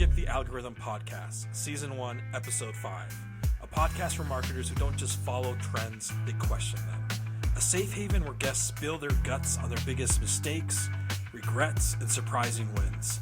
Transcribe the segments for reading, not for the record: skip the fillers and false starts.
Skip the Algorithm Podcast, Season 1, Episode 5. A podcast for marketers who don't just follow trends, they question them. A safe haven where guests spill their guts on their biggest mistakes, regrets, and surprising wins.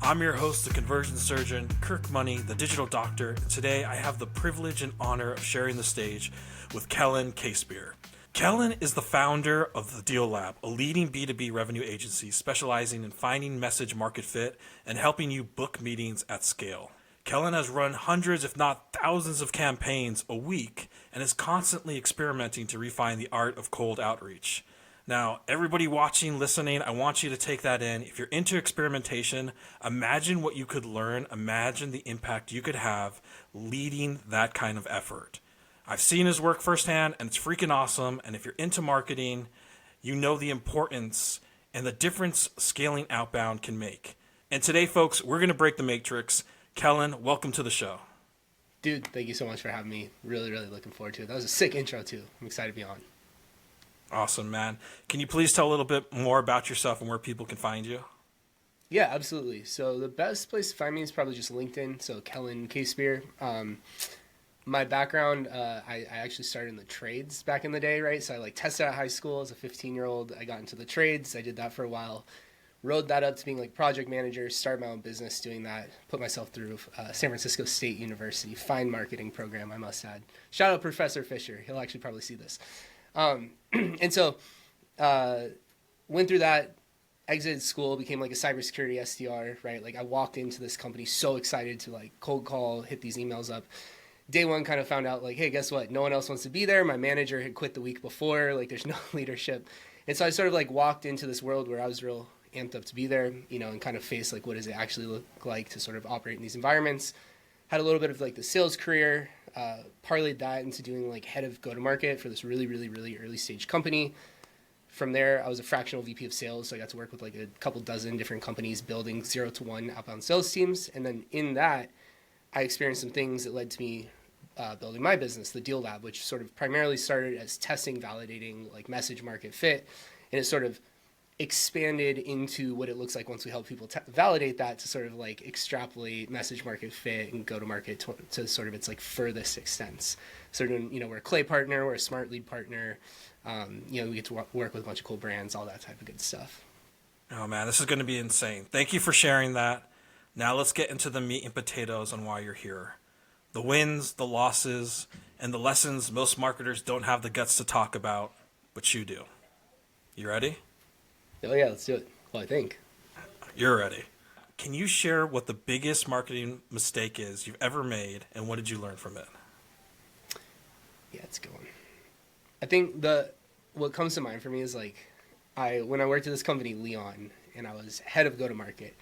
I'm your host, the conversion surgeon, Kirk Money, the digital doctor, and today I have the privilege and honor of sharing the stage with Kellen Casebeer. Kellen is the founder of the Deal Lab, a leading B2B revenue agency specializing in finding message market fit and helping you book meetings at scale. Kellen has run hundreds, if not thousands, of campaigns a week and is constantly experimenting to refine the art of cold outreach. Now, everybody watching, listening, I want you to take that in. If you're into experimentation, imagine what you could learn. Imagine the impact you could have leading that kind of effort. I've seen his work firsthand, and it's freaking awesome. And if you're into marketing, you know the importance and the difference scaling outbound can make. And today, folks, we're going to break the matrix. Kellen, welcome to the show. Dude, thank you so much for having me. Really looking forward to it. That was a sick intro, too. I'm excited to be on. Awesome, man. Can you please tell a little bit more about yourself and where people can find you? Yeah, absolutely. So the best place to find me is probably just LinkedIn. So Kellen Casebeer. My background, I actually started in the trades back in the day, right? So I tested out of high school as a 15-year-old. I got into the trades. I did that for a while. Rode that up to being project manager, started my own business doing that, put myself through San Francisco State University, fine marketing program, I must add. Shout out Professor Fisher. He'll actually probably see this. And so went through that, exited school, became a cybersecurity SDR, right? I walked into this company so excited to cold call, hit these emails up. Day one kind of found out hey, guess what? No one else wants to be there. My manager had quit the week before. There's no leadership. And so I sort of walked into this world where I was real amped up to be there, and kind of face what does it actually look like to sort of operate in these environments. Had a little bit of the sales career, parlayed that into doing head of go-to-market for this really early stage company. From there, I was a fractional VP of sales, so I got to work with a couple dozen different companies building 0 to 1 outbound sales teams. And then in that, I experienced some things that led to me building my business, the Deal Lab, which sort of primarily started as testing, validating message market fit, and it sort of expanded into what it looks like once we help people validate that to sort of extrapolate message market fit and go to market to sort of its furthest extents. So we're a clay partner, we're a smart lead partner, we get to work with a bunch of cool brands, all that type of good stuff. Oh man, this is going to be insane. Thank you for sharing that. Now let's get into the meat and potatoes on why you're here. The wins, the losses, and the lessons most marketers don't have the guts to talk about, but you do. You ready? Oh yeah, let's do it. Well, I think. You're ready. Can you share what the biggest marketing mistake is you've ever made, and what did you learn from it? Yeah, it's a good one. I think what comes to mind for me is when I worked at this company, Leon, and I was head of go-to-market,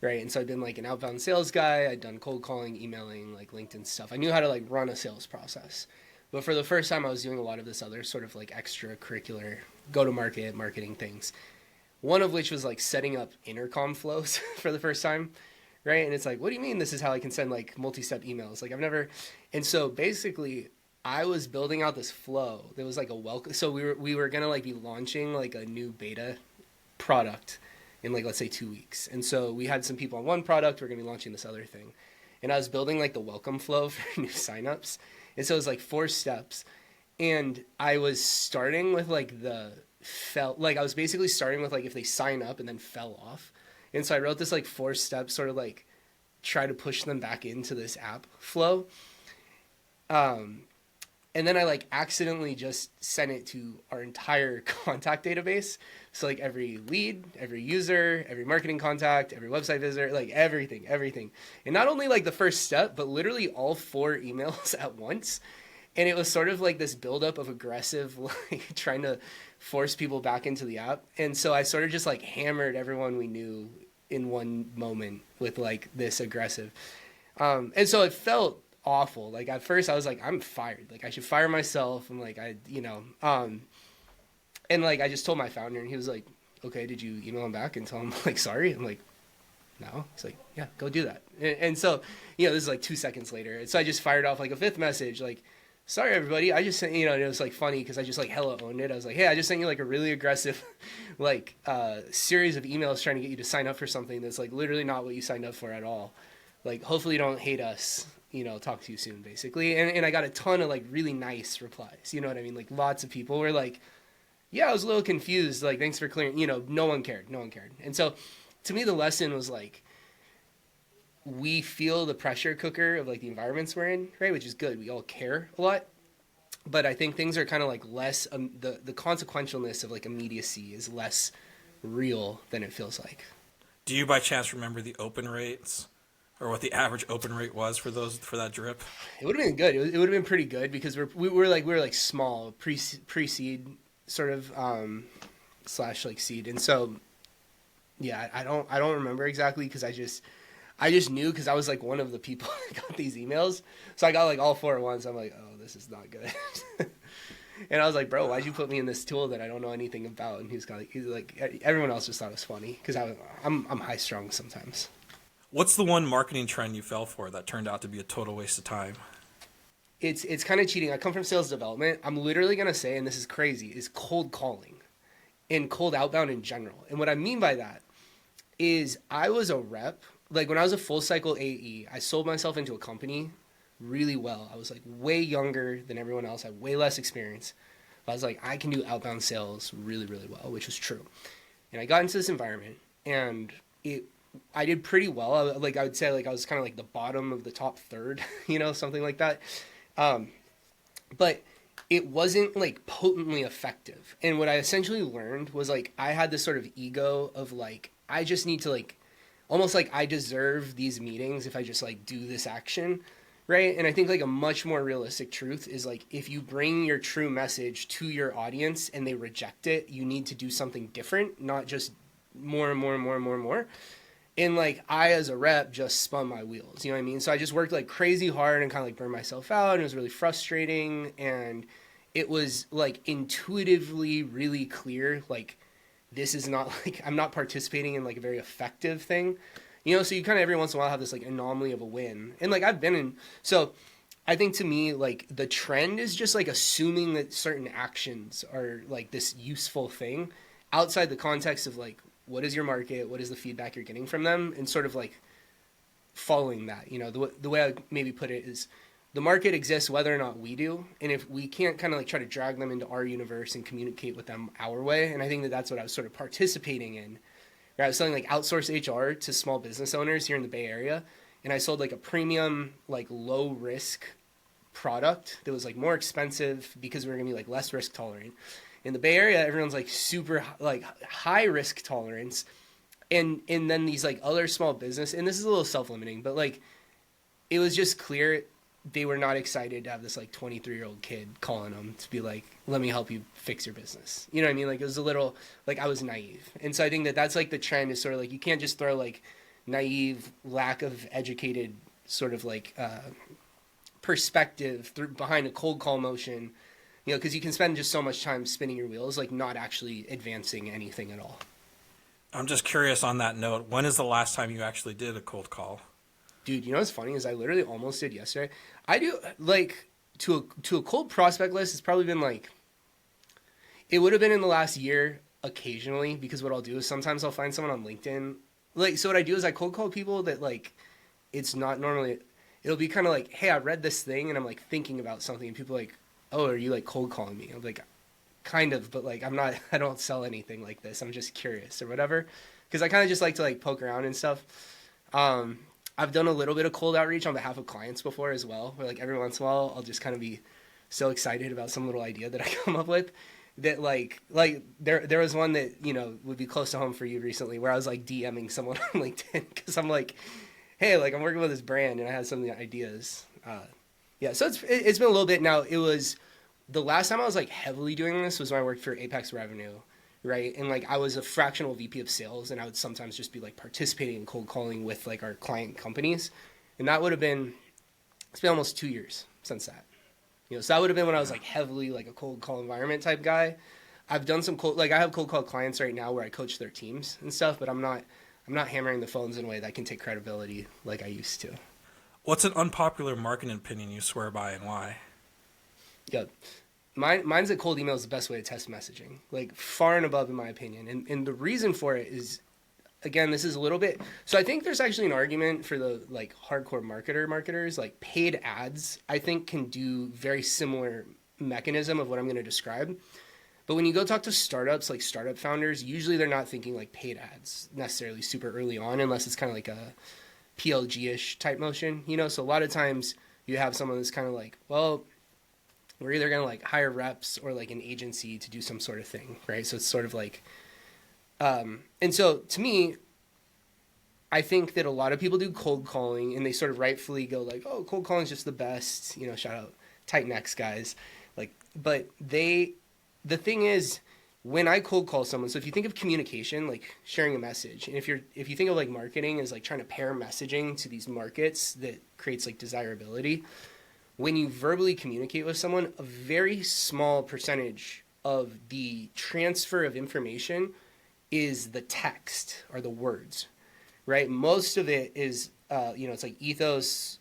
right? And so I'd been an outbound sales guy. I'd done cold calling, emailing, LinkedIn stuff. I knew how to run a sales process. But for the first time, I was doing a lot of this other sort of extracurricular go-to-market marketing things. One of which was setting up intercom flows for the first time, right? And it's what do you mean this is how I can send multi-step emails? I've never, and so basically I was building out this flow. There was a welcome. So we were gonna be launching a new beta product in let's say 2 weeks. And so we had some people on one product. We're gonna be launching this other thing, and I was building the welcome flow for new signups. And so it was 4 steps, and I was starting with I was basically starting with if they sign up and then fell off. And so I wrote this 4 steps sort of try to push them back into this app flow. And then I accidentally just sent it to our entire contact database. So every lead, every user, every marketing contact, every website visitor, everything. And not only the first step, but literally all 4 emails at once. And it was sort of this buildup of aggressive, trying to force people back into the app. And so I sort of just hammered everyone we knew in one moment with this aggressive. And so it felt awful. At first I was I'm fired. I should fire myself. I'm and I just told my founder, and he was okay, did you email him back and tell him sorry? I'm no. He's yeah, go do that. And so, this is 2 seconds later. And so I just fired off a 5th message, sorry, everybody. I just sent, and it was funny because I just hella owned it. I was hey, I just sent you a really aggressive, series of emails trying to get you to sign up for something that's literally not what you signed up for at all. like, hopefully you don't hate us, talk to you soon, basically. And I got a ton of like really nice replies. You know what I mean? Like lots of people were like, yeah, I was a little confused. Like, thanks for clearing, no one cared. No one cared. And so to me, the lesson was like, we feel the pressure cooker of like the environments we're in, right? Which is good. We all care a lot. But I think things are kind of like less, the consequentialness of like immediacy is less real than it feels like. Do you by chance remember the open rates or what the average open rate was for that drip? It would have been good. It would have been pretty good because we were like small pre-seed sort of / like seed. And so, yeah, I don't remember exactly because I just knew because I was like one of the people that got these emails. So I got like all 4 at once. I'm like, oh, this is not good. And I was like, bro, why'd you put me in this tool that I don't know anything about? And he's like, everyone else just thought it was funny because I'm high strung sometimes. What's the one marketing trend you fell for that turned out to be a total waste of time? It's kind of cheating. I come from sales development. I'm literally going to say, and this is crazy, is cold calling and cold outbound in general. And what I mean by that is I was a rep. Like when I was a full cycle AE, I sold myself into a company really well. I was like way younger than everyone else. I had way less experience. But I was like, I can do outbound sales really, really well, which was true. And I got into this environment and I did pretty well. I would say like I was kind of like the bottom of the top third, something like that. But it wasn't like potently effective. And what I essentially learned was like I had this sort of ego of like I just need to like almost like I deserve these meetings if I just like do this action, right? And I think like a much more realistic truth is like if you bring your true message to your audience and they reject it, you need to do something different, not just more and more and more and more and more. And like I as a rep just spun my wheels, you know what I mean? So I just worked like crazy hard and kind of like burned myself out, and it was really frustrating. And it was like intuitively really clear, like this is not like I'm not participating in like a very effective thing, so you kind of every once in a while have this like anomaly of a win. And like I've been in, so I think to me like the trend is just like assuming that certain actions are like this useful thing outside the context of like what is your market, what is the feedback you're getting from them, and sort of like following that. The way I maybe put it is the market exists whether or not we do, and if we can't kind of like try to drag them into our universe and communicate with them our way. And I think that that's what I was sort of participating in. Right? I was selling like outsource HR to small business owners here in the Bay Area, and I sold like a premium like low risk product that was like more expensive because we were gonna be like less risk tolerant. In the Bay Area, everyone's like super like high risk tolerance, and then these like other small business, and this is a little self-limiting, but like it was just clear they were not excited to have this like 23-year-old kid calling them to be like, let me help you fix your business. You know what I mean? Like it was a little like I was naive. And so I think that that's like the trend is sort of like you can't just throw like naive, lack of educated sort of like perspective behind a cold call motion, because you can spend just so much time spinning your wheels, like not actually advancing anything at all. I'm just curious on that note, when is the last time you actually did a cold call? Dude, what's funny is I literally almost did yesterday. I do like to a cold prospect list. It's probably been like, it would have been in the last year occasionally, because what I'll do is sometimes I'll find someone on LinkedIn. Like, so what I do is I cold call people that like, it's not normally, it'll be kind of like, hey, I read this thing and I'm like thinking about something, and people are like, oh, are you like cold calling me? I'm like, kind of, but like, I don't sell anything like this. I'm just curious or whatever. Cause I kind of just like to like poke around and stuff. I've done a little bit of cold outreach on behalf of clients before as well, where like every once in a while I'll just kind of be so excited about some little idea that I come up with that like there was one that, would be close to home for you recently where I was like DMing someone on LinkedIn because I'm like, hey, like I'm working with this brand and I had some of the ideas. Yeah, so it's been a little bit now. It was the last time I was like heavily doing this was when I worked for Apex Revenue. Right. And like I was a fractional VP of sales, and I would sometimes just be like participating in cold calling with like our client companies. And that would have been, it's been almost 2 years since that. So that would have been when I was like heavily like a cold call environment type guy. I've done some I have cold call clients right now where I coach their teams and stuff, but I'm not hammering the phones in a way that can take credibility like I used to. What's an unpopular marketing opinion you swear by and why? Yeah. Mine's that cold email is the best way to test messaging, like far and above in my opinion. And the reason for it is again, this is a little bit, so I think there's actually an argument for the like hardcore marketers, like paid ads, I think can do very similar mechanism of what I'm going to describe. But when you go talk to startups, like startup founders, usually they're not thinking like paid ads necessarily super early on, unless it's kind of like a PLG-ish type motion, you know? So a lot of times you have someone that's kind of like, well, we're either going to like hire reps or like an agency to do some sort of thing, right? So it's sort of like, and so to me, I think that a lot of people do cold calling and they sort of rightfully go like, oh, cold calling is just the best, you know, shout out tight necks guys. Like, but the thing is, when I cold call someone, so if you think of communication, like sharing a message, and if you think of like marketing as like trying to pair messaging to these markets that creates like desirability, when you verbally communicate with someone, a very small percentage of the transfer of information is the text or the words, right? Most of it is, it's like ethos,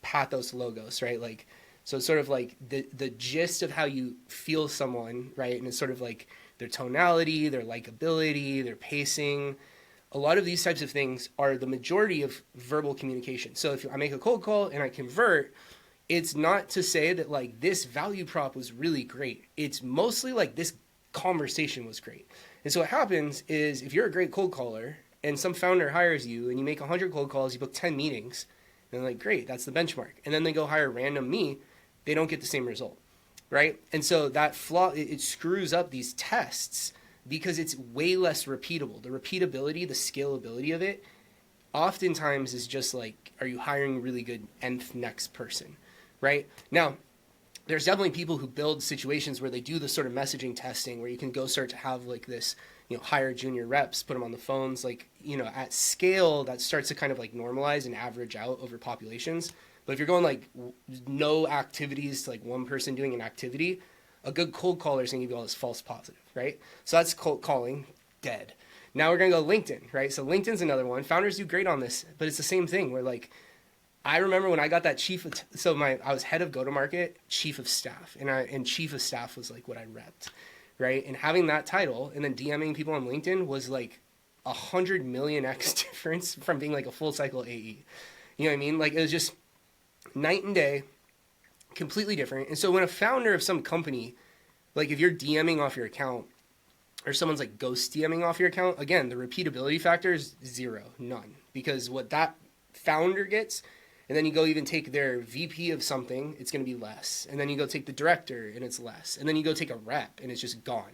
pathos, logos, right? Like, so it's sort of like the gist of how you feel someone, right? And it's sort of like their tonality, their likability, their pacing. A lot of these types of things are the majority of verbal communication. So if I make a cold call and I convert, it's not to say that like this value prop was really great. It's mostly like this conversation was great. And so what happens is if you're a great cold caller and some founder hires you and you make 100 cold calls, you book 10 meetings, and they're like, great, that's the benchmark. And then they go hire random me, they don't get the same result, right? And so that flaw, it screws up these tests because it's way less repeatable. The repeatability, the scalability of it, oftentimes is just like, are you hiring a really good nth next person, right? Now, there's definitely people who build situations where they do the sort of messaging testing where you can go start to have like this, hire junior reps, put them on the phones, like, at scale that starts to kind of like normalize and average out over populations. But if you're going like no activities to like one person doing an activity, a good cold caller is going to give you all this false positive, right? So that's cold calling, dead. Now we're going to go LinkedIn, right? So LinkedIn's another one. Founders do great on this, but it's the same thing where like, I remember when I got that I was head of go-to-market, chief of staff, and chief of staff was like what I repped, right? And having that title and then DMing people on LinkedIn was like 100 million X difference from being like a full cycle AE. You know what I mean? Like it was just night and day, completely different. And so when a founder of some company, like if you're DMing off your account or someone's like ghost DMing off your account, again, the repeatability factor is zero, none, because what that founder gets, and then you go even take their VP of something, it's going to be less. And then you go take the director and it's less. And then you go take a rep and it's just gone,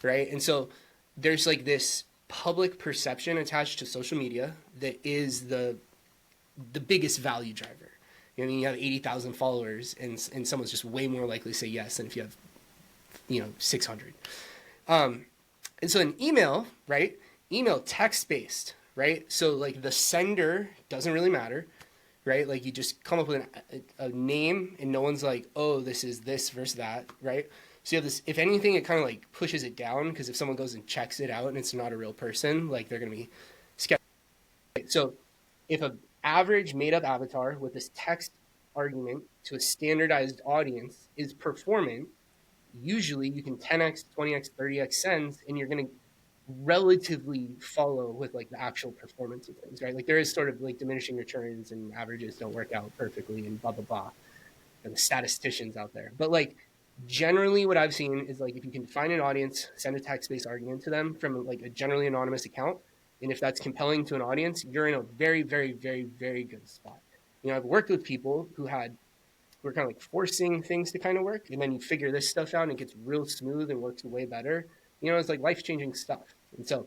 right? And so there's like this public perception attached to social media that is the biggest value driver. You know, you have 80,000 followers and someone's just way more likely to say yes than if you have, 600. And so in email, right? Email text-based, right? So like the sender doesn't really matter, right? Like you just come up with a name and no one's like, oh, this is this versus that, right? So you have this, if anything, it kind of like pushes it down because if someone goes and checks it out and it's not a real person, like they're going to be skeptical. So if an average made up avatar with this text argument to a standardized audience is performant, usually you can 10x, 20x, 30x sends, and you're going to relatively follow with like the actual performance of things, right? Like there is sort of like diminishing returns and averages don't work out perfectly and blah, blah, blah. And the statisticians out there. But like generally what I've seen is like if you can find an audience, send a text-based argument to them from like a generally anonymous account, and if that's compelling to an audience, you're in a very, very, very, very good spot. I've worked with people who were kind of like forcing things to kind of work, and then you figure this stuff out and it gets real smooth and works way better. It's like life-changing stuff. And so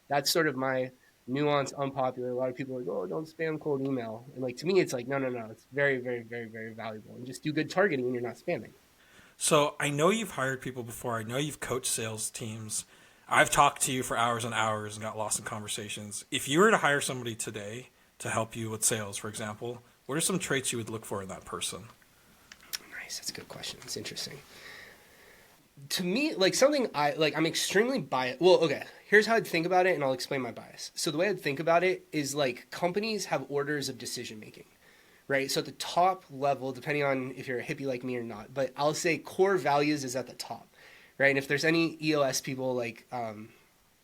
that's sort of my nuanced, unpopular. A lot of people are like, oh, don't spam cold email. And like to me, it's like, no. It's very, very, very, very valuable. And just do good targeting when you're not spamming. So I know you've hired people before. I know you've coached sales teams. I've talked to you for hours and hours and got lost in conversations. If you were to hire somebody today to help you with sales, for example, what are some traits you would look for in that person? Nice. That's a good question. It's interesting. To me, like something I'm extremely biased. Well, okay, here's how I'd think about it and I'll explain my bias. So the way I'd think about it is like companies have orders of decision making, right? So at the top level, depending on if you're a hippie like me or not, but I'll say core values is at the top, right? And if there's any EOS people like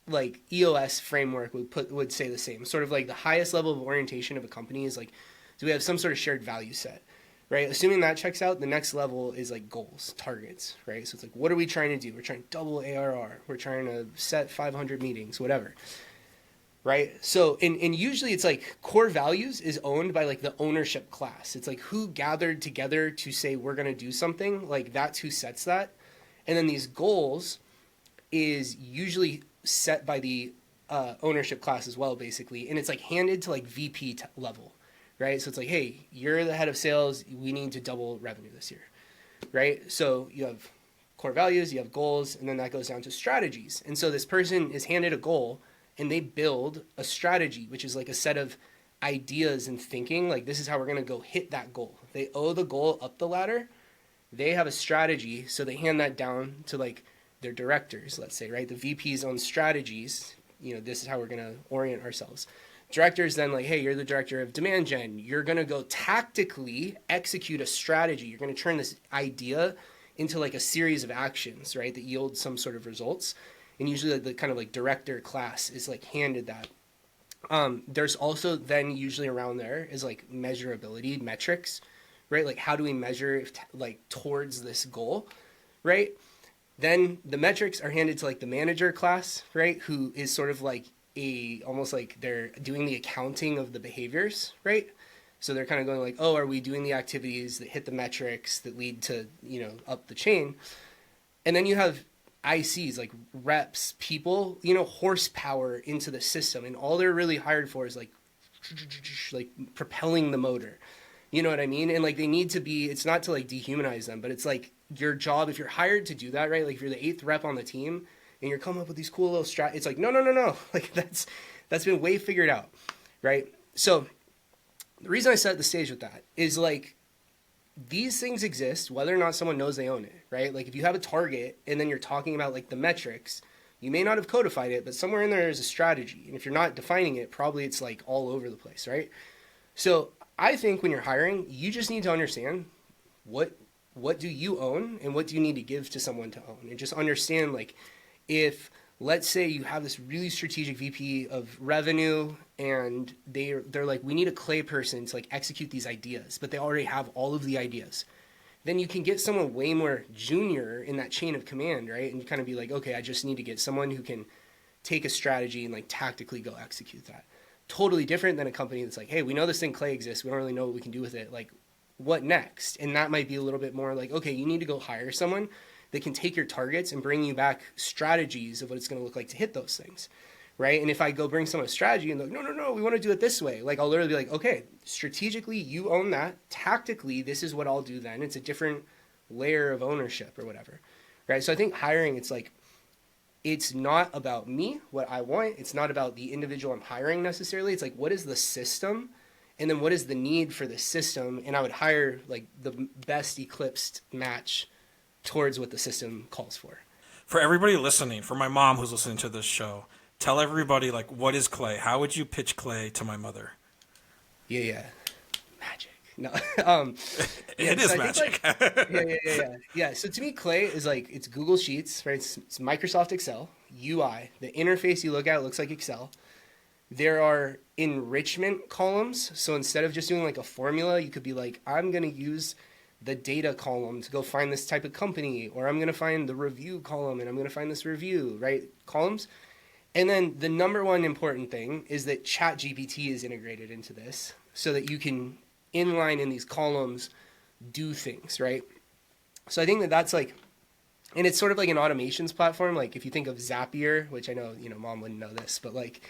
like EOS framework would say the same. Sort of like the highest level of orientation of a company is like, do we have some sort of shared value set, right? Assuming that checks out, the next level is like goals, targets, right? So it's like, what are we trying to do? We're trying to double ARR. We're trying to set 500 meetings, whatever, right? So, and usually it's like core values is owned by like the ownership class. It's like who gathered together to say we're going to do something, like that's who sets that. And then these goals is usually set by the ownership class as well, basically. And it's like handed to like VP level, right? So it's like, hey, you're the head of sales. We need to double revenue this year, right? So you have core values, you have goals, and then that goes down to strategies. And so this person is handed a goal and they build a strategy, which is like a set of ideas and thinking, like this is how we're going to go hit that goal. They owe the goal up the ladder. They have a strategy, so they hand that down to like their directors, let's say, right? The VPs own strategies. You know, this is how we're going to orient ourselves. Directors then like, hey, you're the director of demand gen. You're going to go tactically execute a strategy. You're going to turn this idea into like a series of actions, right, that yield some sort of results. And usually the kind of like director class is like handed that. There's also then usually around there is like measurability metrics, right? Like how do we measure like towards this goal, right? Then the metrics are handed to like the manager class, right? Who is sort of like almost like they're doing the accounting of the behaviors, right? So they're kind of going like, oh, are we doing the activities that hit the metrics that lead to, you know, up the chain? And then you have ICs, like reps, people, you know, horsepower into the system. And all they're really hired for is like propelling the motor. You know what I mean? And like they need to be, it's not to like dehumanize them, but it's like your job, if you're hired to do that, right? Like if you're the 8th rep on the team and you're coming up with these cool little it's like, no. Like that's been way figured out, right? So the reason I set the stage with that is like these things exist whether or not someone knows they own it, right? Like if you have a target and then you're talking about like the metrics, you may not have codified it, but somewhere in there is a strategy. And if you're not defining it, probably it's like all over the place, right? So I think when you're hiring, you just need to understand what do you own and what do you need to give to someone to own, and just understand like if let's say you have this really strategic VP of revenue and they're like, we need a clay person to like execute these ideas, but they already have all of the ideas. Then you can get someone way more junior in that chain of command, right? And you kind of be like, okay, I just need to get someone who can take a strategy and like tactically go execute that. Totally different than a company that's like, hey, we know this thing clay exists. We don't really know what we can do with it. Like, what next? And that might be a little bit more like, okay, you need to go hire someone that can take your targets and bring you back strategies of what it's going to look like to hit those things, right? And if I go bring someone a strategy and they're like, no, we want to do it this way. Like, I'll literally be like, okay, strategically, you own that. Tactically, this is what I'll do then. It's a different layer of ownership or whatever, right? So I think hiring, it's like, it's not about me, what I want. It's not about the individual I'm hiring necessarily. It's like, what is the system? And then what is the need for the system? And I would hire like the best eclipsed match towards what the system calls for. For everybody listening, for my mom who's listening to this show, tell everybody like, what is clay? How would you pitch clay to my mother? Yeah. Magic. No. It is magic. Yeah. So to me, clay is like, it's Google Sheets, right? It's Microsoft Excel, UI. The interface you look at looks like Excel. There are enrichment columns. So instead of just doing like a formula, you could be like, I'm going to use the data column to go find this type of company, or I'm going to find the review column and I'm going to find this review, right? Columns. And then the number one important thing is that ChatGPT is integrated into this so that you can inline in these columns do things, right? So I think that that's like, and it's sort of like an automations platform. Like if you think of Zapier, which I know, you know, mom wouldn't know this, but like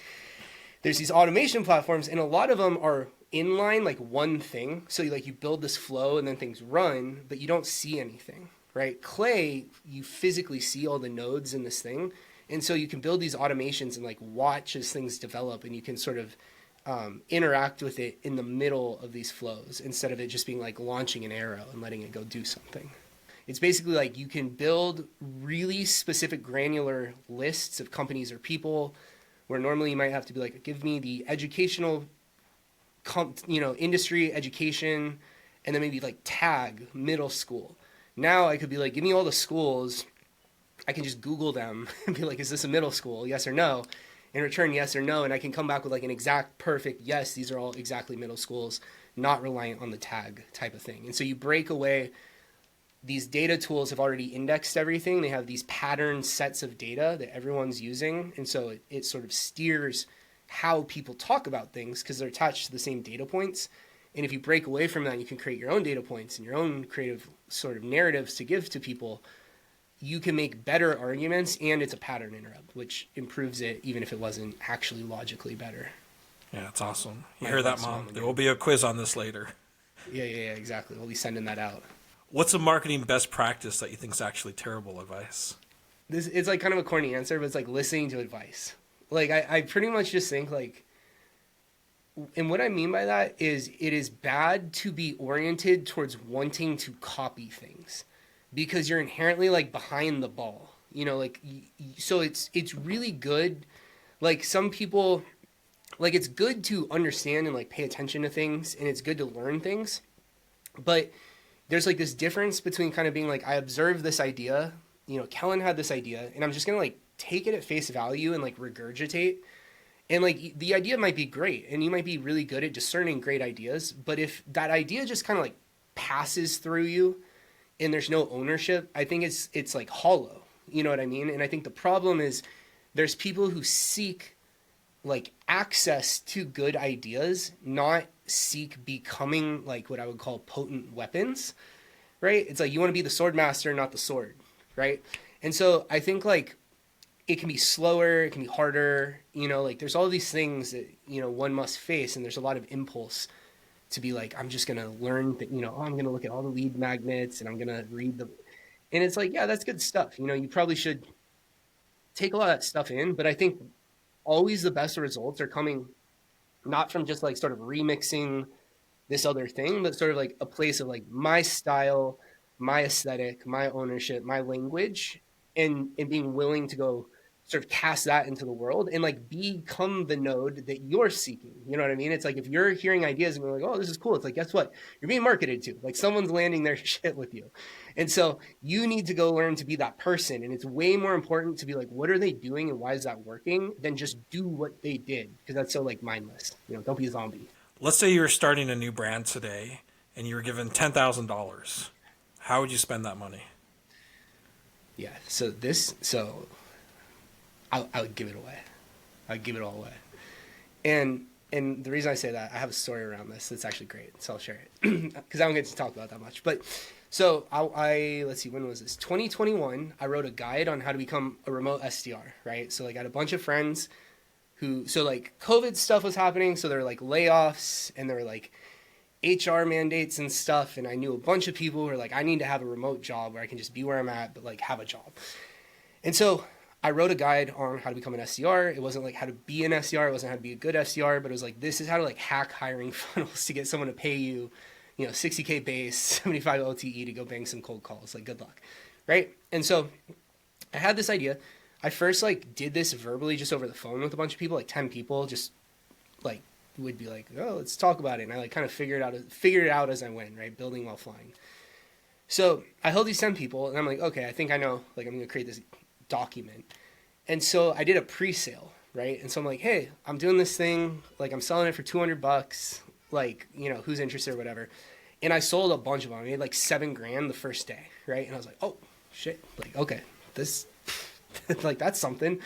there's these automation platforms and a lot of them are inline, like one thing. So you build this flow and then things run, but you don't see anything, right? Clay, you physically see all the nodes in this thing. And so you can build these automations and like watch as things develop, and you can sort of interact with it in the middle of these flows instead of it just being like launching an arrow and letting it go do something. It's basically like you can build really specific granular lists of companies or people where normally you might have to be like, give me the educational, industry, education, and then maybe like tag middle school. Now I could be like, give me all the schools I can just Google them and be like, is this a middle school? Yes or no? And return yes or no. And I can come back with like an exact perfect, yes, these are all exactly middle schools, not reliant on the tag type of thing. And so you break away. These data tools have already indexed everything. They have these pattern sets of data that everyone's using. And so it sort of steers how people talk about things because they're attached to the same data points. And if you break away from that, you can create your own data points and your own creative sort of narratives to give to people. You can make better arguments, and it's a pattern interrupt, which improves it even if it wasn't actually logically better. Yeah, it's awesome. You hear that, Mom? There will be a quiz on this later. Yeah, exactly. We'll be sending that out. What's a marketing best practice that you think is actually terrible advice? It's like kind of a corny answer, but it's like listening to advice. Like I pretty much just think like, and what I mean by that is it is bad to be oriented towards wanting to copy things because you're inherently like behind the ball, you know, like, so it's really good. Like some people, like it's good to understand and like pay attention to things, and it's good to learn things, but there's like this difference between kind of being like, I observed this idea, you know, Kellen had this idea, and I'm just going to like take it at face value and like regurgitate. And like the idea might be great, and you might be really good at discerning great ideas, but if that idea just kind of like passes through you and there's no ownership, I think it's like hollow. You know what I mean? And I think the problem is there's people who seek like access to good ideas, not seek becoming like what I would call potent weapons, right? It's like you want to be the sword master, not the sword, right? And so I think like it can be slower, it can be harder, you know, like there's all these things that, you know, one must face, and there's a lot of impulse to be like, I'm just going to learn that, you know, I'm going to look at all the lead magnets and I'm going to read the, and it's like, yeah, that's good stuff. You know, you probably should take a lot of that stuff in, but I think always the best results are coming not from just like sort of remixing this other thing, but sort of like a place of like my style, my aesthetic, my ownership, my language, and being willing to go sort of cast that into the world and like become the node that you're seeking. You know what I mean? It's like if you're hearing ideas and you're like, oh, this is cool. It's like, guess what? You're being marketed to. Like someone's landing their shit with you. And so you need to go learn to be that person. And it's way more important to be like, what are they doing and why is that working than just do what they did? Because that's so like mindless. You know, don't be a zombie. Let's say you were starting a new brand today and you were given $10,000. How would you spend that money? Yeah. So I would give it away. I'd give it all away. And the reason I say that, I have a story around this that's actually great, so I'll share it because I don't get to talk about that much. But so let's see, when was this? 2021. I wrote a guide on how to become a remote SDR, right? So like I had a bunch of friends so like COVID stuff was happening, so there were like layoffs and there were like HR mandates and stuff, and I knew a bunch of people who were like, I need to have a remote job where I can just be where I'm at, but like have a job. And so I wrote a guide on how to become an SDR. It wasn't like how to be an SDR. It wasn't how to be a good SDR, but it was like, this is how to like hack hiring funnels to get someone to pay you, you know, 60K base, 75 LTE to go bang some cold calls. Like, good luck. Right. And so I had this idea. I first like did this verbally just over the phone with a bunch of people, like 10 people, just like would be like, oh, let's talk about it. And I like kind of figured it out as I went, right? Building while flying. So I held these 10 people and I'm like, okay, I think I know, like I'm going to create this document. And so I did a pre-sale, right? And so I'm like, hey, I'm doing this thing, like I'm selling it for $200, like, you know, who's interested or whatever. And I sold a bunch of them. I made like $7,000 the first day, right? And I was like, oh shit, like, okay, this, like that's something.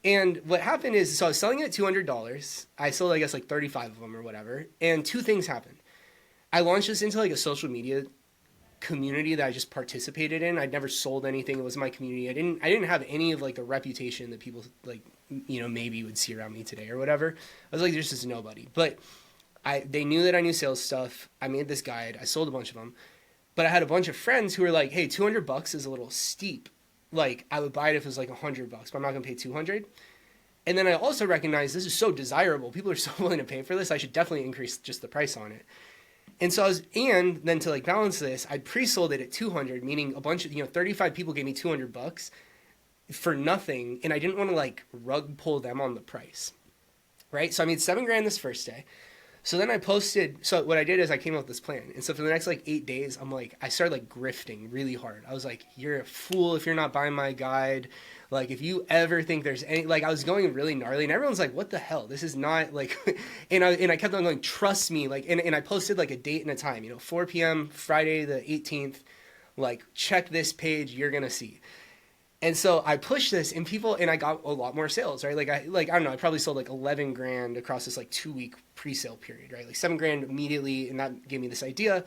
And what happened is, so I was selling it at $200. I sold, I guess, like 35 of them or whatever. And two things happened. I launched this into like a social media community that I just participated in. I'd never sold anything. It was my community. I didn't have any of like the reputation that people like, you know, maybe would see around me today or whatever. I was like, there's just nobody. But they knew that I knew sales stuff. I made this guide. I sold a bunch of them. But I had a bunch of friends who were like, hey, $200 is a little steep. Like I would buy it if it was like $100, but I'm not going to pay $200. And then I also recognize this is so desirable. People are so willing to pay for this. I should definitely increase just the price on it. And so and then to like balance this, I pre-sold it at 200, meaning a bunch of, 35 people gave me $200 for nothing. And I didn't want to like rug pull them on the price. Right. So I made $7,000 this first day. So then I posted, so what I did is I came up with this plan. And so for the next like 8 days, I started like grifting really hard. I was like, you're a fool if you're not buying my guide. Like, if you ever think there's any, like, I was going really gnarly and everyone's like, what the hell? This is not like, and I kept on going, trust me. Like, and I posted like a date and a time, 4 p.m. Friday the 18th, like, check this page, you're going to see. And so I pushed this and I got a lot more sales, right? I don't know, I probably sold like 11 grand across this like 2 week pre-sale period, right? Like 7 grand immediately. And that gave me this idea.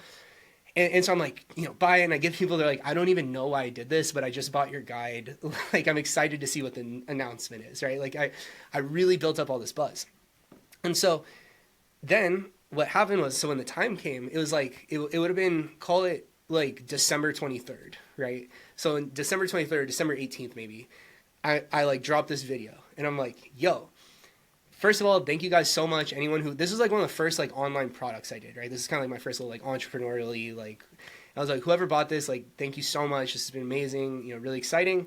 And so I'm like, buy it. And I give people, they're like, I don't even know why I did this, but I just bought your guide. Like, I'm excited to see what the announcement is, right? Like I really built up all this buzz. And so then what happened was, so when the time came, it was like, it would have been, call it like December 23rd, right? So in December 23rd, December 18th, maybe, I like dropped this video and I'm like, yo, first of all, thank you guys so much. This was like one of the first like online products I did, right? This is kind of like my first little like entrepreneurially, like, I was like, whoever bought this, like, thank you so much. This has been amazing, really exciting.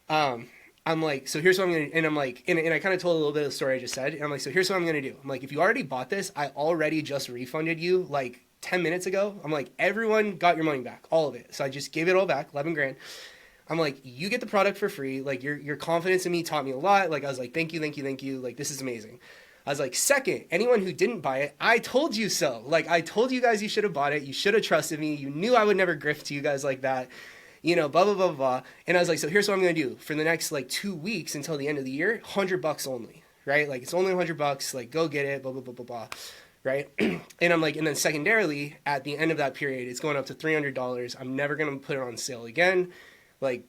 I'm like, so here's what I'm going to, and I'm like, and I kind of told a little bit of the story I just said. And I'm like, so here's what I'm going to do. I'm like, if you already bought this, I already just refunded you like 10 minutes ago. I'm like, everyone got your money back, all of it. So I just gave it all back, 11 grand. I'm like, you get the product for free. Like, your confidence in me taught me a lot. Like, I was like, thank you. Like, this is amazing. I was like, second, anyone who didn't buy it, I told you so. Like, I told you guys you should have bought it. You should have trusted me. You knew I would never grift to you guys like that. Blah, blah, blah, blah. And I was like, so here's what I'm going to do. For the next, like, 2 weeks until the end of the year, $100 only, right? Like, it's only $100. Like, go get it, blah, blah, blah, blah, blah, right? And I'm like, and then secondarily, at the end of that period, it's going up to $300. I'm never going to put it on sale again. Like,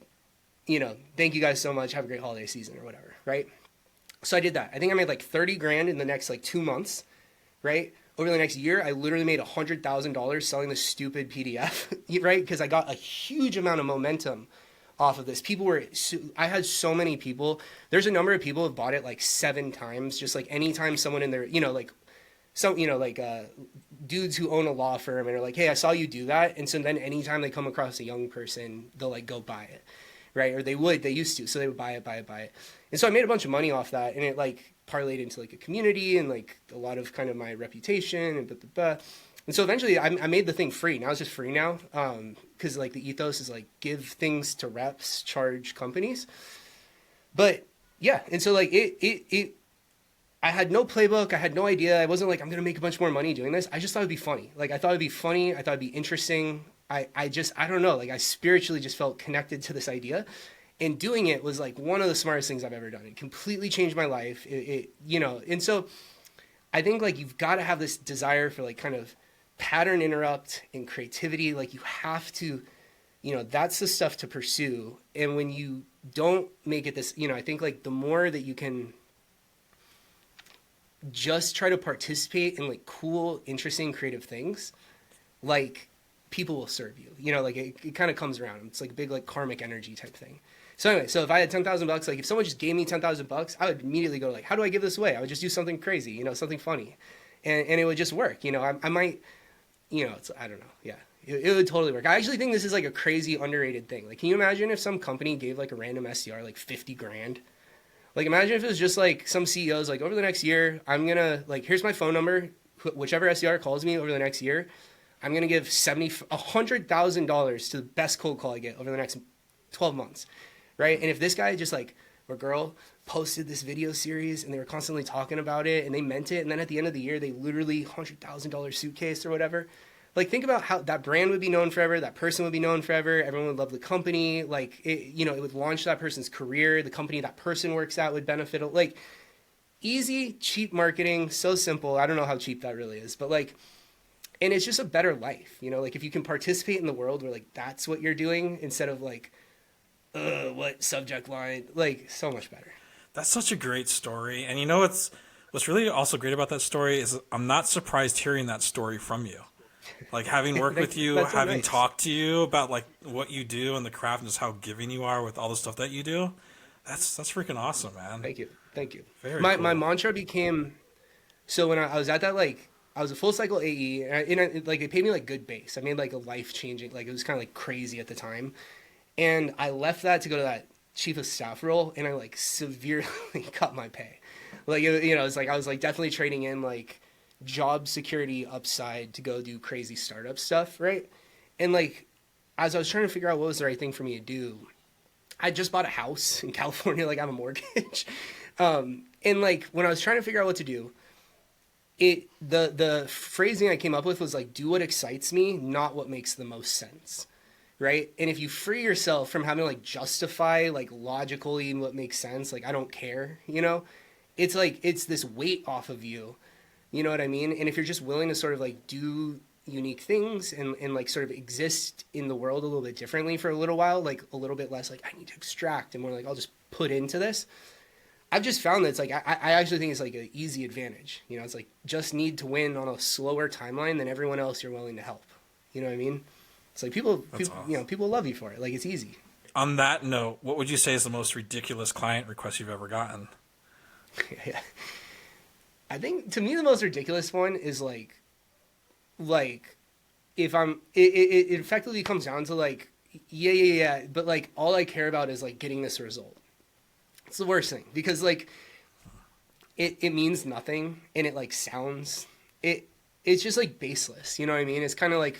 thank you guys so much. Have a great holiday season or whatever, right? So I did that. I think I made like 30 grand in the next like 2 months, right? Over the next year, I literally made $100,000 selling this stupid PDF, right? Because I got a huge amount of momentum off of this. I had so many people. There's a number of people who have bought it like 7 times. Just like anytime someone in there, dudes who own a law firm and are like, hey, I saw you do that. And so then anytime they come across a young person, they'll like go buy it, right? Or they used to. So they would buy it. And so I made a bunch of money off that. And it like parlayed into like a community and like a lot of kind of my reputation and blah, blah, blah. And so eventually I made the thing free. Now it's just free now. Cause like the ethos is like give things to reps, charge companies. But yeah. And so like I had no playbook. I had no idea. I wasn't like, I'm going to make a bunch more money doing this. I just thought it'd be funny. Like, I thought it'd be funny. I thought it'd be interesting. I don't know. Like, I spiritually just felt connected to this idea. And doing it was like one of the smartest things I've ever done. It completely changed my life. And so I think like you've got to have this desire for like kind of pattern interrupt and creativity. Like you have to, that's the stuff to pursue. And when you don't make it this, I think like the more that you can just try to participate in like cool, interesting, creative things, like people will serve you, like it kind of comes around. It's like a big, like karmic energy type thing. So anyway, so if I had $10,000, like if someone just gave me $10,000, I would immediately go like, how do I give this away? I would just do something crazy, something funny, and it would just work. I might, I don't know. Yeah, it would totally work. I actually think this is like a crazy underrated thing. Like, can you imagine if some company gave like a random SDR like 50 grand? Like, imagine if it was just like some CEOs, like over the next year, I'm going to like, here's my phone number, whichever SDR calls me over the next year, I'm going to give $100,000 to the best cold call I get over the next 12 months. Right. And if this guy just like, or girl posted this video series and they were constantly talking about it and they meant it. And then at the end of the year, they literally $100,000 suitcase or whatever. Like, think about how that brand would be known forever. That person would be known forever. Everyone would love the company. Like, it would launch that person's career. The company that person works at would benefit. Like, easy, cheap marketing. So simple. I don't know how cheap that really is. But, like, and it's just a better life. Like, if you can participate in the world where, like, that's what you're doing instead of, like, what subject line. Like, so much better. That's such a great story. And what's really also great about that story is I'm not surprised hearing that story from you. Like, having worked with you, having talked to you about like what you do and the craft and just how giving you are with all the stuff that you do, that's freaking awesome, man. Thank you. Very my cool. My mantra became, so when I was at that, like, I was a full cycle AE, and like they paid me like good base. I made like a life changing, like it was kind of like crazy at the time, and I left that to go to that chief of staff role, and I like severely cut my pay. Like it's like I was like definitely trading in like job security upside to go do crazy startup stuff, right? And like, as I was trying to figure out what was the right thing for me to do, I just bought a house in California, like I have a mortgage. And like when I was trying to figure out what to do, the phrasing I came up with was like, do what excites me, not what makes the most sense. Right. And if you free yourself from having to like justify like logically what makes sense, like I don't care, it's like it's this weight off of you. You know what I mean? And if you're just willing to sort of like do unique things and like sort of exist in the world a little bit differently for a little while, like a little bit less like I need to extract and more like I'll just put into this. I've just found that it's like I actually think it's like an easy advantage. It's like just need to win on a slower timeline than everyone else you're willing to help. You know what I mean? It's like people awesome. People love you for it. Like it's easy. On that note, what would you say is the most ridiculous client request you've ever gotten? Yeah. I think to me the most ridiculous one is like if it effectively comes down to like yeah, but like all I care about is like getting this result. It's the worst thing because like it means nothing and it like sounds it's just like baseless. You know what I mean? It's kind of like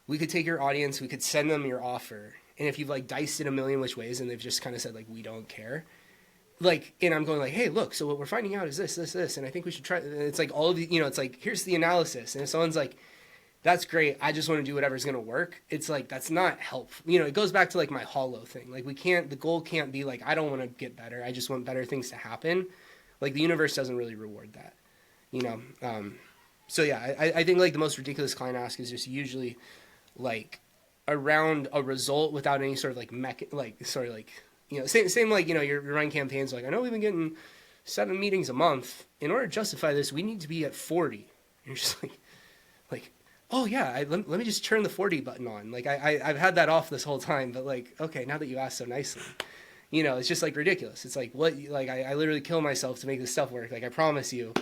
we could take your audience, we could send them your offer, and if you've like diced it a million which ways and they've just kind of said like we don't care, like, and I'm going like, hey, look, so what we're finding out is this, and I think we should try. And it's like all of the, it's like here's the analysis, and if someone's like, that's great, I just want to do whatever's gonna work, it's like that's not helpful. It goes back to like my hollow thing. Like the goal can't be like I don't want to get better, I just want better things to happen. Like the universe doesn't really reward that, So yeah, I think like the most ridiculous client ask is just usually like around a result without any sort of like same like you're running campaigns like I know we've been getting 7 meetings a month. In order to justify this, we need to be at 40. And you're just like oh yeah, let me just turn the 40 button on. Like I've had that off this whole time, but like okay, now that you asked so nicely, it's just like ridiculous. It's like what like I literally kill myself to make this stuff work. Like I promise you.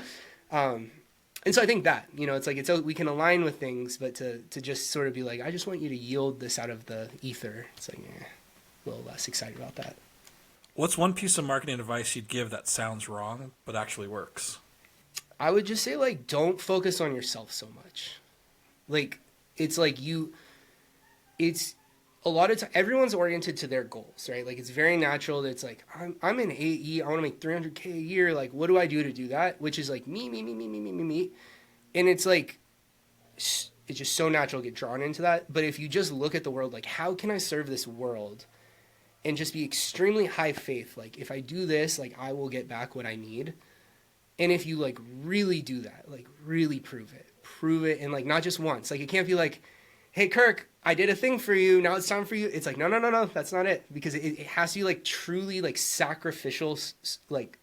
And so I think that, it's like we can align with things, but to just sort of be like, I just want you to yield this out of the ether. It's like, a little less excited about that. What's one piece of marketing advice you'd give that sounds wrong, but actually works? I would just say, like, don't focus on yourself so much. Like, it's like it's a lot of time, everyone's oriented to their goals, right? Like, it's very natural that it's like, I'm an AE, I want to make $300K a year. Like, what do I do to do that? Which is like me. And it's like, it's just so natural to get drawn into that. But if you just look at the world, like, how can I serve this world? And just be extremely high faith. Like, if I do this, like, I will get back what I need. And if you, like, really do that, like, really prove it. And, like, not just once. Like, it can't be like, hey, Kirk, I did a thing for you. Now it's time for you. It's like, no. That's not it. Because it has to be, like, truly, like, sacrificial, like,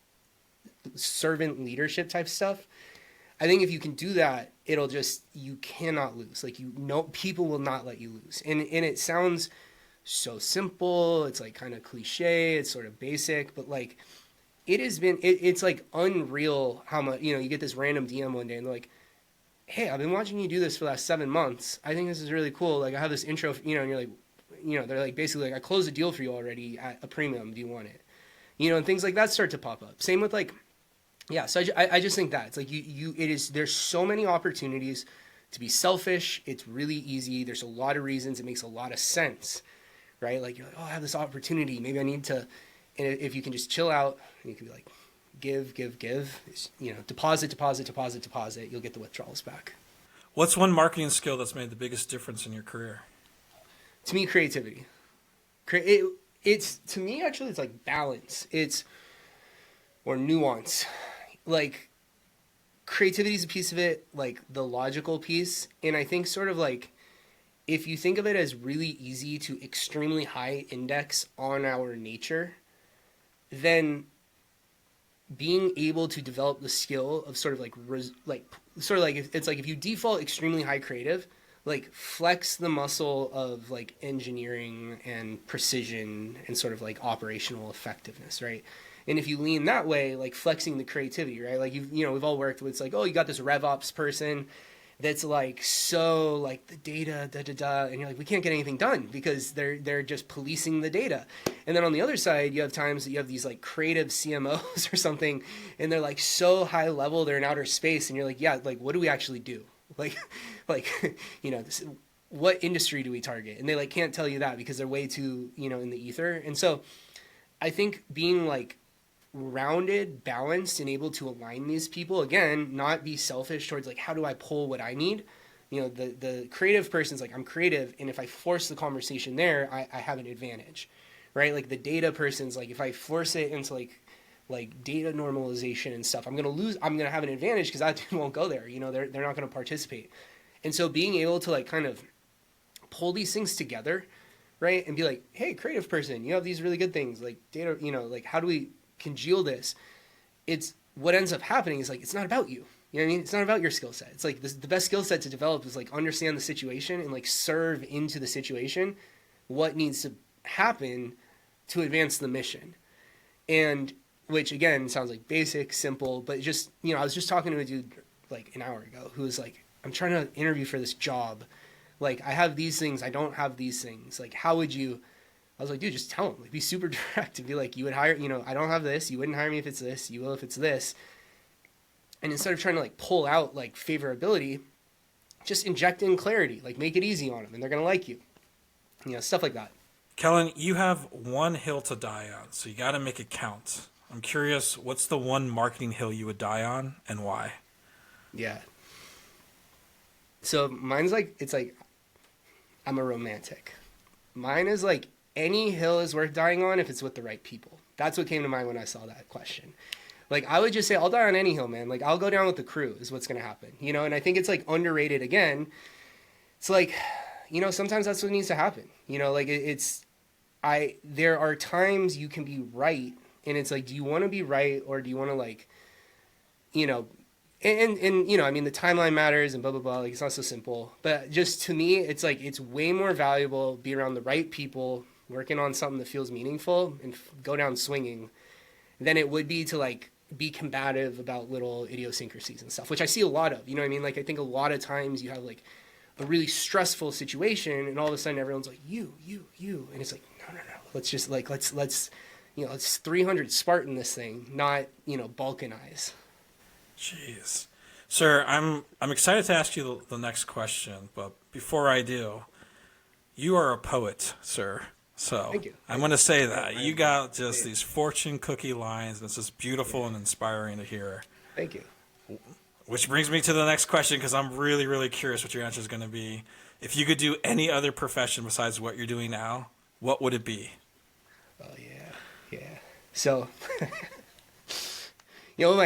servant leadership type stuff. I think if you can do that, it'll just, you cannot lose. Like, people will not let you lose. And it sounds so simple. It's, like, kind of cliche. It's sort of basic. But, like, it's, like, unreal how much, you get this random DM one day and they're like, hey, I've been watching you do this for the last 7 months. I think this is really cool. Like, I have this intro, and you're like, they're like, basically like, I closed a deal for you already at a premium. Do you want it? And things like that start to pop up. Same with like, yeah. So I just think that it's like there's so many opportunities to be selfish. It's really easy. There's a lot of reasons. It makes a lot of sense, right? Like, you're like, oh, I have this opportunity. Maybe I need to, and if you can just chill out, and you can be like, give, deposit, you'll get the withdrawals back. What's one marketing skill that's made the biggest difference in your career? To me, creativity. It's to me, actually, it's like balance. Or nuance. Like, creativity is a piece of it, like the logical piece. And I think sort of like, if you think of it as really easy to extremely high index on our nature, then being able to develop the skill of sort of like it's like if you default extremely high creative, like flex the muscle of like engineering and precision and sort of like operational effectiveness, right? And if you lean that way, like flexing the creativity, right? Like we've all worked with, it's like, oh, you got this RevOps person that's like so like the data and you're like, we can't get anything done because they're just policing the data. And then on the other side, you have times that you have these like creative CMOs or something, and they're like so high level, they're in outer space, and you're like, yeah, like what do we actually do? Like what industry do we target? And they like can't tell you that because they're way too in the ether. And so I think being like rounded, balanced, and able to align these people, again, not be selfish towards like, how do I pull what I need? The creative person's like, I'm creative, and if I force the conversation there, I have an advantage, right? Like the data person's like, if I force it into like data normalization and stuff, I'm gonna have an advantage because that dude won't go there. They're not gonna participate. And so being able to like kind of pull these things together, right? And be like, hey, creative person, you have these really good things like data, like how do we congeal this? It's what ends up happening is like, it's not about you. You know what I mean? It's not about your skill set. It's like the best skill set to develop is like understand the situation and like serve into the situation what needs to happen to advance the mission. And which again sounds like basic, simple, but just, I was just talking to a dude like an hour ago who was like, I'm trying to interview for this job. Like I have these things, I don't have these things. Like how would you? I was like, dude, just tell him. Like, be super direct and be like, you would hire, I don't have this. You wouldn't hire me if it's this. You will if it's this. And instead of trying to like pull out like favorability, just inject in clarity. Like make it easy on them, and they're gonna like you. Stuff like that. Kellen, you have one hill to die on, so you got to make it count. I'm curious, what's the one marketing hill you would die on, and why? Yeah. So mine's like, it's like, I'm a romantic. Mine is like, any hill is worth dying on if it's with the right people. That's what came to mind when I saw that question. Like, I would just say, I'll die on any hill, man. Like, I'll go down with the crew is what's going to happen. And I think it's like underrated again. It's like, sometimes that's what needs to happen. Like there are times you can be right. And it's like, do you want to be right? Or do you want to like, and I mean, the timeline matters and blah, blah, blah. Like, it's not so simple. But just to me, it's like, it's way more valuable be around the right people, working on something that feels meaningful and go down swinging than it would be to like be combative about little idiosyncrasies and stuff, which I see a lot of, I mean? Like, I think a lot of times you have like a really stressful situation and all of a sudden everyone's like, you. And it's like, no. Let's just like, let's, let's 300 Spartan this thing, not, balkanize. Jeez. Sir, I'm excited to ask you the next question, but before I do, you are a poet, sir. So Thank you. I'm going to say that. You got just these fortune cookie lines, and it's just beautiful and inspiring to hear. Thank you. Which brings me to the next question, because I'm really, really curious what your answer is going to be. If you could do any other profession besides what you're doing now, what would it be? Oh, yeah. So,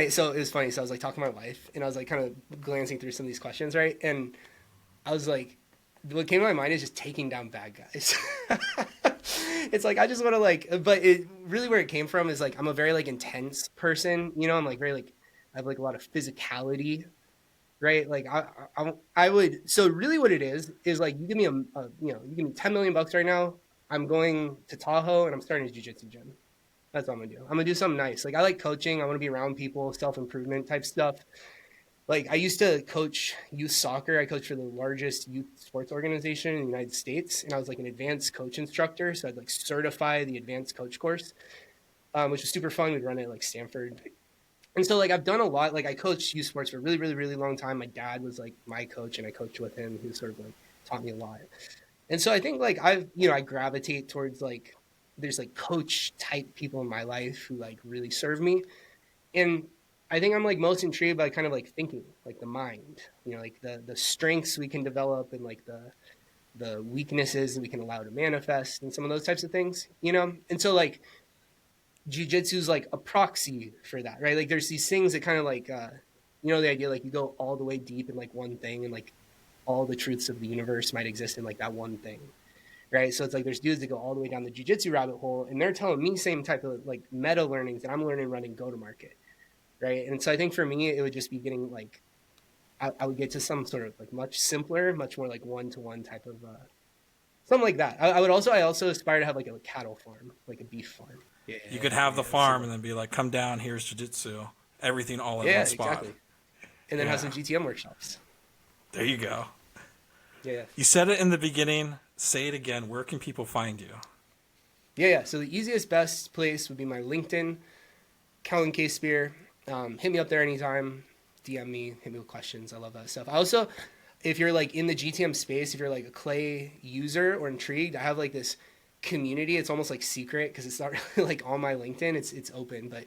so it was funny. So I was like talking to my wife, and I was like kind of glancing through some of these questions, right? And I was like, what came to my mind is just taking down bad guys. It's like, I just want to like, but it really where it came from is like, I'm a very like intense person, I'm like very like, I have like a lot of physicality, right? Like I would, so really what it is like, you give me you give me $10 million right now. I'm going to Tahoe and I'm starting a jiu-jitsu gym. That's what I'm gonna do. I'm gonna do something nice. Like I like coaching. I want to be around people, self-improvement type stuff. Like I used to coach youth soccer. I coached for the largest youth sports organization in the United States. And I was like an advanced coach instructor. So I'd like certify the advanced coach course, which was super fun. We'd run it at like Stanford. And so like I've done a lot. Like I coached youth sports for a really, really, really long time. My dad was like my coach and I coached with him. He was sort of like taught me a lot. And so I think like I gravitate towards like, there's like coach type people in my life who like really serve me. And I think I'm like most intrigued by kind of like thinking, like the mind, like the strengths we can develop and like the weaknesses that we can allow to manifest and some of those types of things, And so like jiu-jitsu is like a proxy for that, right? Like there's these things that kind of like, the idea like you go all the way deep in like one thing and like all the truths of the universe might exist in like that one thing. Right. So it's like there's dudes that go all the way down the jiu-jitsu rabbit hole and they're telling me same type of like meta learnings that I'm learning running go-to-market. Right. And so I think for me, it would just be getting like, I would get to some sort of like much simpler, much more like one-to-one type of something like that. I also aspire to have like a cattle farm, like a beef farm. Yeah, you could have the farm and then be like, come down, here's jiu-jitsu, everything all in one spot. Exactly. And then have some GTM workshops. There you go. Yeah. You said it in the beginning. Say it again. Where can people find you? Yeah. So the easiest, best place would be my LinkedIn, Kellen Casebeer. Hit me up there anytime. DM me, hit me with questions. I love that stuff. I also, if you're like in the GTM space, if you're like a Clay user or intrigued, I have like this community. It's almost like secret because it's not really like on my LinkedIn. It's open, but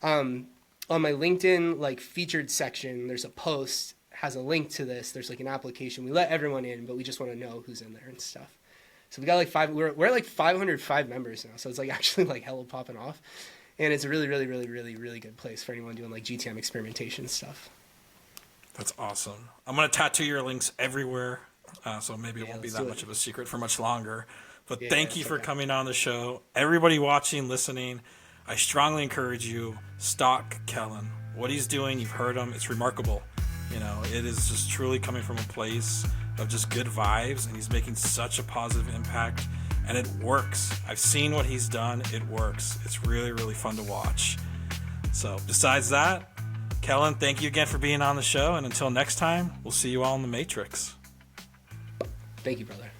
on my LinkedIn like featured section, there's a post has a link to this. There's like an application. We let everyone in, but we just want to know who's in there and stuff. So we got like we're at like 505 members now. So it's like actually like hella popping off. And it's a really, really, really, really, really good place for anyone doing like GTM experimentation stuff. That's awesome. I'm going to tattoo your links everywhere. So maybe it won't be that much of a secret for much longer. But thank you for coming on the show. Everybody watching, listening, I strongly encourage you, stalk Kellen. What he's doing, you've heard him. It's remarkable. You know, it is just truly coming from a place of just good vibes. And he's making such a positive impact. And it works. I've seen what he's done. It works. It's really, really fun to watch. So besides that, Kellen, thank you again for being on the show. And until next time, we'll see you all in the Matrix. Thank you, brother.